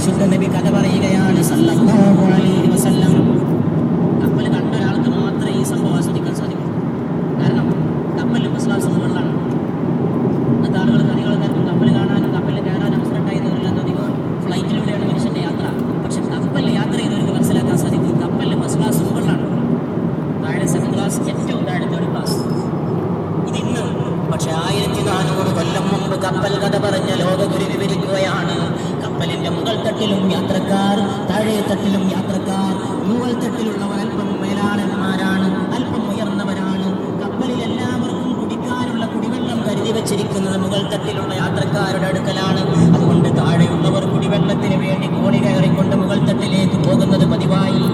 പരിശുദ്ധ നബി കഥ പറയുകയാണ് സല്ലല്ലാഹു അലൈഹി വസല്ലം. കപ്പൽ കണ്ട ഒരാൾക്ക് മാത്രമേ ഈ സംഭവം ആസ്വദിക്കാൻ സാധിക്കൂ. കാരണം കപ്പലിൽ വിശ്വാസം മുകളിലാണ്. ഇന്നത്തെ ആളുകൾ കണികളൊക്കെ കപ്പൽ കാണാനും കപ്പലിൽ കയറാനും അവസരം ഉണ്ടായിരുന്നവരില്ലെന്ന് അധികം ഫ്ലൈറ്റിലൂടെയാണ് മനുഷ്യന്റെ യാത്ര. പക്ഷെ കപ്പലിൽ യാത്ര ചെയ്തവർക്ക് മനസ്സിലാക്കാൻ സാധിക്കും കപ്പലിൽ ഫസ്റ്റ് ക്ലാസ് മുകളിലാണ്. താഴെ സെക്കൻഡ് ക്ലാസ്, ഏറ്റവും താഴെ തേർഡ് ക്ലാസ്. ഇതിന്ന് പക്ഷെ 1400 കൊല്ലം മുമ്പ് കപ്പൽ കഥ പറഞ്ഞ ലോകഗുരു വിവരിക്കുകയാണ്. കപ്പലിന്റെ മുകൾ തട്ടിലും യാത്രക്കാർ, താഴെ തട്ടിലും യാത്രക്കാർ. മുകൾ തട്ടിലുള്ളവർ അല്പം മേലാളന്മാരാണ്, അല്പം ഉയർന്നവരാണ്. കപ്പലിൽ എല്ലാവർക്കും കുടിക്കാനുള്ള കുടിവെള്ളം കരുതി വെച്ചിരിക്കുന്നത് മുകൾ തട്ടിലുള്ള യാത്രക്കാരുടെ അടുക്കലാണ്. അതുകൊണ്ട് താഴെയുള്ളവർ കുടിവെള്ളത്തിന് വേണ്ടി കോണി കയറിക്കൊണ്ട് മുകൾ തട്ടിലേക്ക് പോകുന്നത് പതിവായി.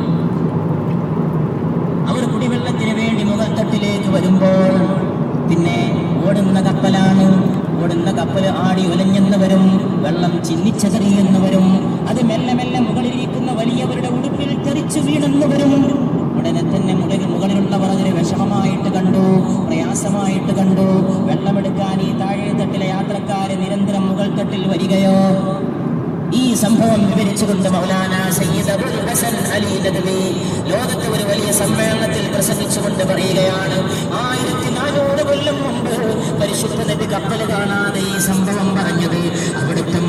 അവർ കുടിവെള്ളത്തിന് വേണ്ടി മുകൾ തട്ടിലേക്ക് വരുമ്പോൾ പിന്നെ ഓടുന്ന കപ്പലാണ്. ഓടുന്ന കപ്പൽ ആടി ഉലഞ്ഞെന്നവരും വെള്ളം ചിന്നിച്ചെറിയെന്നവരും അത് മെല്ലെ മെല്ലെ മുകളിലിരിക്കുന്ന വലിയവരുടെ ഉടുപ്പിൽ തെറിച്ചു വീണെന്നവരും ഉടനെ തന്നെ മുകളിലുള്ളവർ അതിന് വിഷമമായിട്ട് കണ്ടു, പ്രയാസമായിട്ട് കണ്ടു. വെള്ളമെടുക്കാൻ ഈ താഴെ തട്ടിലെ യാത്രക്കാര് നിരന്തരം മുകൾ തട്ടിൽ വരികയോ. ഈ സംഭവം വിവരിച്ചുകൊണ്ട് മൗലാന സയ്യിദ് അബുൽ ഹസൻ അലി നദ്വി ലോകത്തെ ഒരു വലിയ സമ്മേളനത്തിൽ പ്രസംഗിച്ചുകൊണ്ട് പറയുകയാണ്, 1400 കൊല്ലം മുമ്പ് പരിശുദ്ധ നബി കപ്പൽ കാണാതെ ഈ സംഭവം പറഞ്ഞത് അവിടുത്തെ